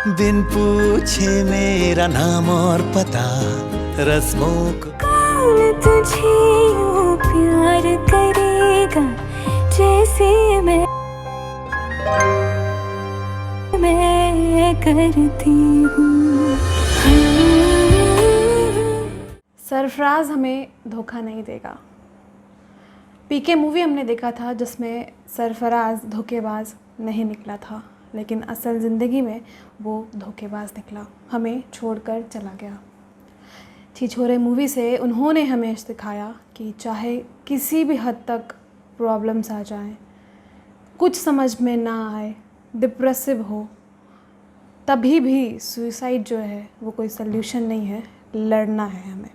बिन पूछे मेरा नाम और पता, रस्मों को कौन तुझे यूं प्यार करेगा जैसे मैं करती हूँ। सरफराज हमें धोखा नहीं देगा। पीके मूवी हमने देखा था जिसमें सरफराज धोखेबाज नहीं निकला था, लेकिन असल ज़िंदगी में वो धोखेबाज निकला, हमें छोड़कर चला गया। छिछोरे मूवी से उन्होंने हमें सिखाया कि चाहे किसी भी हद तक प्रॉब्लम्स आ जाएं, कुछ समझ में ना आए, डिप्रेसिव हो, तभी भी सुसाइड जो है वो कोई सल्यूशन नहीं है, लड़ना है हमें।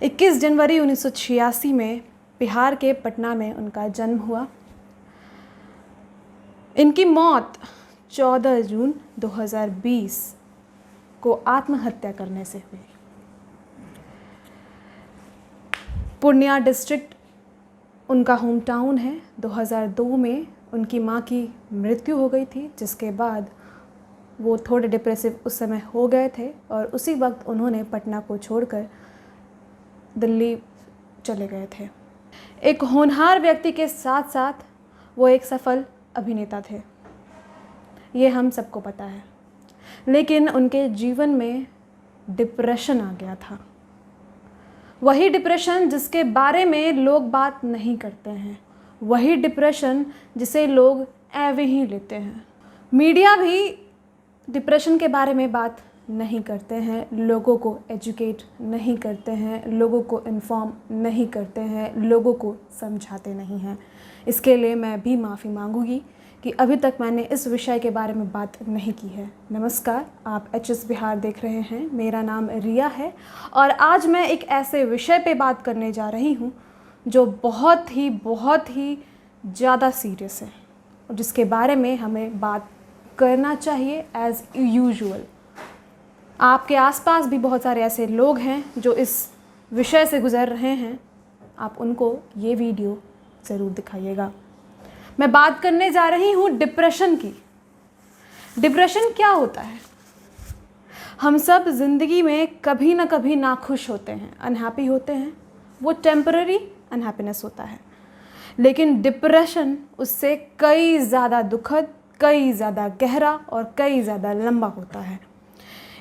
21 जनवरी 1986 में बिहार के पटना में उनका जन्म हुआ। इनकी मौत 14 जून 2020 को आत्महत्या करने से हुई। पूर्णिया डिस्ट्रिक्ट उनका होम टाउन है। 2002 में उनकी मां की मृत्यु हो गई थी, जिसके बाद वो थोड़े डिप्रेसिव उस समय हो गए थे और उसी वक्त उन्होंने पटना को छोड़कर दिल्ली चले गए थे। एक होनहार व्यक्ति के साथ साथ वो एक सफल अभिनेता थे, ये हम सबको पता है। लेकिन उनके जीवन में डिप्रेशन आ गया था, वही डिप्रेशन जिसके बारे में लोग बात नहीं करते हैं, वही डिप्रेशन जिसे लोग ऐवे ही लेते हैं। मीडिया भी डिप्रेशन के बारे में बात नहीं करते हैं, लोगों को एजुकेट नहीं करते हैं, लोगों को इन्फॉर्म नहीं करते हैं, लोगों को समझाते नहीं हैं। इसके लिए मैं भी माफ़ी मांगूंगी कि अभी तक मैंने इस विषय के बारे में बात नहीं की है। नमस्कार, आप HS बिहार देख रहे हैं। मेरा नाम रिया है और आज मैं एक ऐसे विषय पे बात करने जा रही हूँ जो बहुत ही ज़्यादा सीरियस है और जिसके बारे में हमें बात करना चाहिए एज़ यूजुअल। आपके आसपास भी बहुत सारे ऐसे लोग हैं जो इस विषय से गुज़र रहे हैं, आप उनको ये वीडियो ज़रूर दिखाइएगा। मैं बात करने जा रही हूँ डिप्रेशन की। डिप्रेशन क्या होता है? हम सब ज़िंदगी में कभी ना कभी नाखुश होते हैं, अनहैप्पी होते हैं। वो टेम्पररी अनहैप्पीनेस होता है, लेकिन डिप्रेशन उससे कई ज़्यादा दुखद, कई ज़्यादा गहरा और कई ज़्यादा लंबा होता है।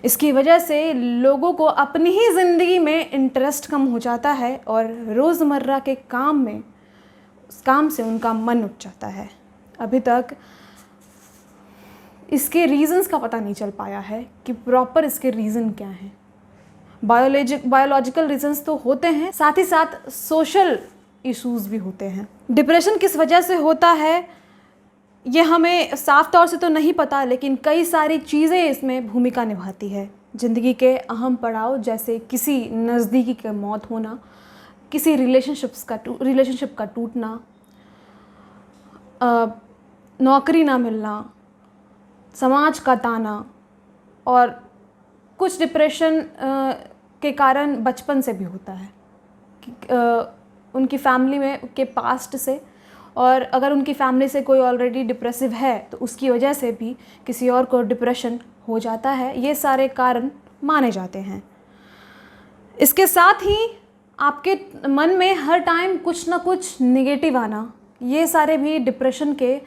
इसकी वजह से लोगों को अपनी ही ज़िंदगी में इंटरेस्ट कम हो जाता है और रोज़मर्रा के काम में उस काम से उनका मन उठ जाता है। अभी तक इसके रीज़न्स का पता नहीं चल पाया है कि प्रॉपर इसके रीज़न क्या हैं। बायोलॉजिकल रीज़न्स तो होते हैं, साथ ही साथ सोशल इश्यूज़ भी होते हैं। डिप्रेशन किस वजह से होता है ये हमें साफ तौर से तो नहीं पता, लेकिन कई सारी चीज़ें इसमें भूमिका निभाती है। ज़िंदगी के अहम पड़ाव जैसे किसी नज़दीकी की मौत होना, किसी रिलेशनशिप का टूटना, नौकरी ना मिलना, समाज का ताना, और कुछ डिप्रेशन के कारण बचपन से भी होता है, उनकी फैमिली में के पास्ट से, और अगर उनकी फैमिली से कोई ऑलरेडी डिप्रेसिव है तो उसकी वजह से भी किसी और को डिप्रेशन हो जाता है। ये सारे कारण माने जाते हैं। इसके साथ ही आपके मन में हर टाइम कुछ ना कुछ नेगेटिव आना, ये सारे भी डिप्रेशन के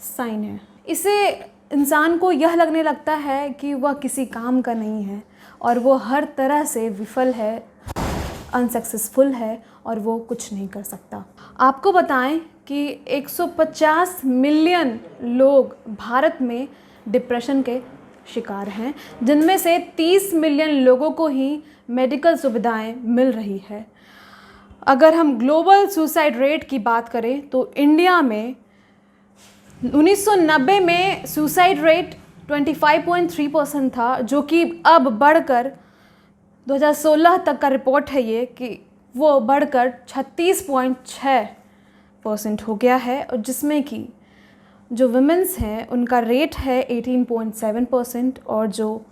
साइन हैं। इससे इंसान को यह लगने लगता है कि वह किसी काम का नहीं है और वो हर तरह से विफल है, अनसक्सेसफुल है और वो कुछ नहीं कर सकता। आपको बताएं कि 150 मिलियन लोग भारत में डिप्रेशन के शिकार हैं, जिनमें से 30 मिलियन लोगों को ही मेडिकल सुविधाएं मिल रही है। अगर हम ग्लोबल सुसाइड रेट की बात करें तो इंडिया में 1990 में सुसाइड रेट 25.3% था, जो कि अब बढ़कर 2016 तक का रिपोर्ट है ये कि वो बढ़कर 36.6% हो गया है, और जिसमें कि जो वुमेन्स हैं उनका रेट है 18.7% और जो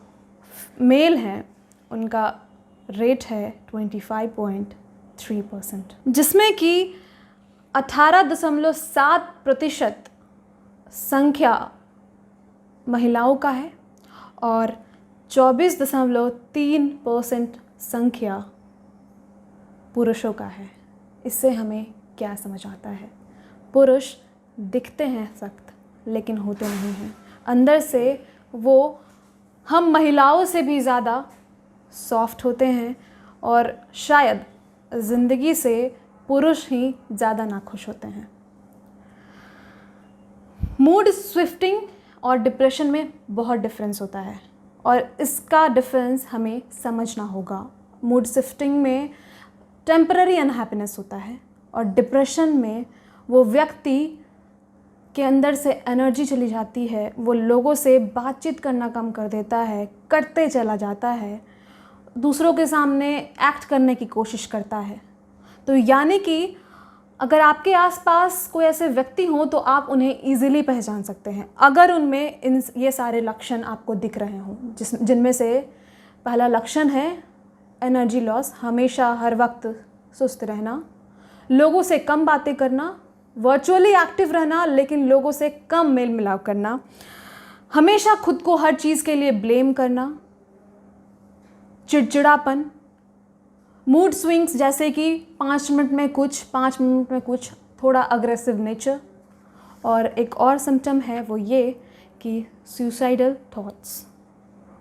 मेल हैं उनका रेट है 25.3%, जिसमें कि 18.7% संख्या महिलाओं का है और 24.3% संख्या पुरुषों का है। इससे हमें क्या समझ आता है? पुरुष दिखते हैं सख्त लेकिन होते नहीं हैं। अंदर से वो हम महिलाओं से भी ज़्यादा सॉफ्ट होते हैं और शायद ज़िंदगी से पुरुष ही ज़्यादा नाखुश होते हैं। मूड स्विफ्टिंग और डिप्रेशन में बहुत डिफरेंस होता है और इसका डिफरेंस हमें समझना होगा। मूड स्विफ्टिंग में टेम्पररी अनहैप्पीनेस होता है और डिप्रेशन में वो व्यक्ति के अंदर से एनर्जी चली जाती है, वो लोगों से बातचीत करना कम कर देता है, करते चला जाता है, दूसरों के सामने एक्ट करने की कोशिश करता है। तो यानी कि अगर आपके आसपास कोई ऐसे व्यक्ति हों तो आप उन्हें ईज़िली पहचान सकते हैं अगर उनमें ये सारे लक्षण आपको दिख रहे हों, जिनमें से पहला लक्षण है एनर्जी लॉस, हमेशा हर वक्त सुस्त रहना, लोगों से कम बातें करना, वर्चुअली एक्टिव रहना लेकिन लोगों से कम मेल मिलाप करना, हमेशा खुद को हर चीज़ के लिए ब्लेम करना, चिड़चिड़ापन, मूड स्विंग्स जैसे कि 5 मिनट में कुछ, थोड़ा अग्रेसिव नेचर। और एक और सिम्टम है वो ये कि सुसाइडल थॉट्स।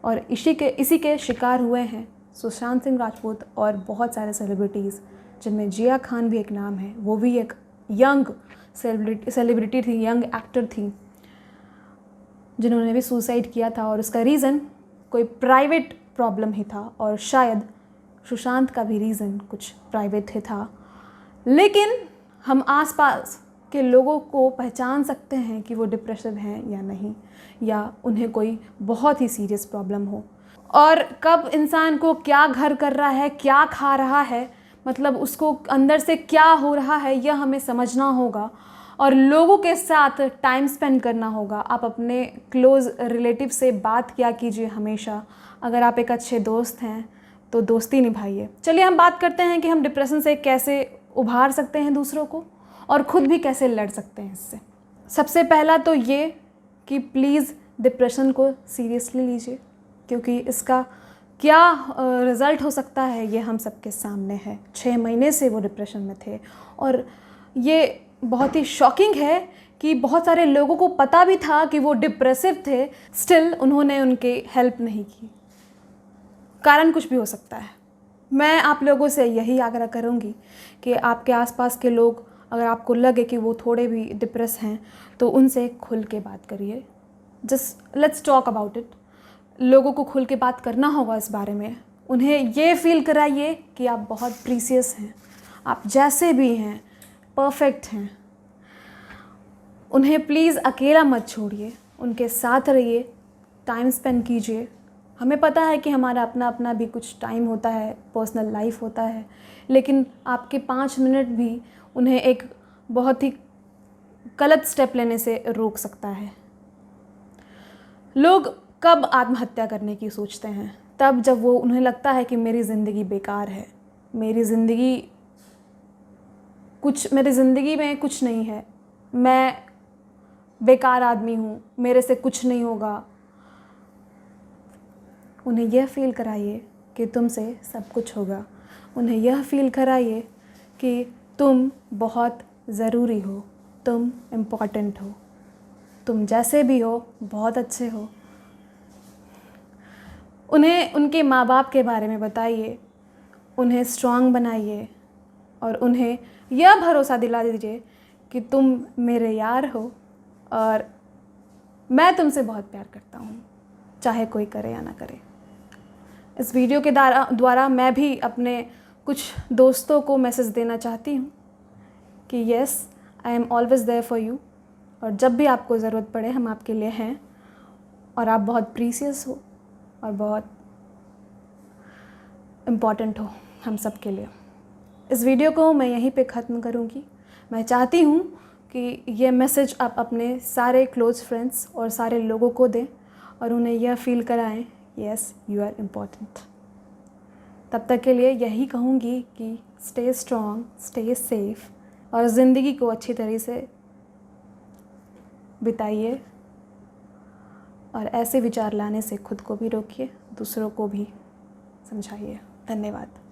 और इसी के शिकार हुए हैं सुशांत सिंह राजपूत और बहुत सारे सेलिब्रिटीज़, जिनमें जिया खान भी एक नाम है। वो भी एक यंग सेलिब्रिटी थी, यंग एक्टर थी, जिन्होंने भी सुसाइड किया था और उसका रीज़न कोई प्राइवेट प्रॉब्लम ही था और शायद सुशांत का भी रीज़न कुछ प्राइवेट ही था। लेकिन हम आसपास के लोगों को पहचान सकते हैं कि वो डिप्रेसिव हैं या नहीं, या उन्हें कोई बहुत ही सीरियस प्रॉब्लम हो। और कब इंसान को क्या घर कर रहा है, क्या खा रहा है, मतलब उसको अंदर से क्या हो रहा है, यह हमें समझना होगा और लोगों के साथ टाइम स्पेंड करना होगा। आप अपने क्लोज़ रिलेटिव से बात किया कीजिए हमेशा। अगर आप एक अच्छे दोस्त हैं तो दोस्ती निभाइए। चलिए हम बात करते हैं कि हम डिप्रेशन से कैसे उभार सकते हैं दूसरों को और ख़ुद भी कैसे लड़ सकते हैं इससे। सबसे पहला तो ये कि प्लीज़ डिप्रेशन को सीरियसली लीजिए, क्योंकि इसका क्या रिज़ल्ट हो सकता है ये हम सबके सामने है। 6 महीने से वो डिप्रेशन में थे और ये बहुत ही शॉकिंग है कि बहुत सारे लोगों को पता भी था कि वो डिप्रेसिव थे, स्टिल उन्होंने उनकी हेल्प नहीं की। कारण कुछ भी हो सकता है। मैं आप लोगों से यही आग्रह करूँगी कि आपके आसपास के लोग, अगर आपको लगे कि वो थोड़े भी डिप्रेस हैं तो उनसे खुल के बात करिए। Just let's talk about it. लोगों को खुल के बात करना होगा इस बारे में। उन्हें ये फील कराइए कि आप बहुत प्रीसियस हैं, आप जैसे भी हैं परफेक्ट हैं। उन्हें प्लीज़ अकेला मत छोड़िए, उनके साथ रहिए, टाइम स्पेंड कीजिए। हमें पता है कि हमारा अपना अपना भी कुछ टाइम होता है, पर्सनल लाइफ होता है, लेकिन आपके 5 मिनट भी उन्हें एक बहुत ही गलत स्टेप लेने से रोक सकता है। लोग कब आत्महत्या करने की सोचते हैं? तब जब वो उन्हें लगता है कि मेरी ज़िंदगी बेकार है, मेरी ज़िंदगी में कुछ नहीं है, मैं बेकार आदमी हूँ, मेरे से कुछ नहीं होगा। उन्हें यह फील कराइए कि तुमसे सब कुछ होगा। उन्हें यह फील कराइए कि तुम बहुत ज़रूरी हो, तुम इम्पॉर्टेंट हो, तुम जैसे भी हो बहुत अच्छे हो। उन्हें उनके माँ बाप के बारे में बताइए, उन्हें स्ट्रॉन्ग बनाइए और उन्हें यह भरोसा दिला दीजिए कि तुम मेरे यार हो और मैं तुमसे बहुत प्यार करता हूँ, चाहे कोई करे या ना करे। इस वीडियो के द्वारा मैं भी अपने कुछ दोस्तों को मैसेज देना चाहती हूँ कि yes, I am always there for you, और जब भी आपको ज़रूरत पड़े हम आपके लिए हैं और आप बहुत प्रीसियस हो और बहुत इम्पॉर्टेंट हो हम सब के लिए। इस वीडियो को मैं यहीं पे ख़त्म करूँगी। मैं चाहती हूँ कि ये मैसेज आप अपने सारे क्लोज़ फ्रेंड्स और सारे लोगों को दें और उन्हें यह फील कराएं, येस यू आर इम्पॉर्टेंट। तब तक के लिए यही कहूँगी कि स्टे स्ट्रॉन्ग, स्टे सेफ और ज़िंदगी को अच्छी तरह से बिताइए और ऐसे विचार लाने से खुद को भी रोकिए, दूसरों को भी समझाइए। धन्यवाद।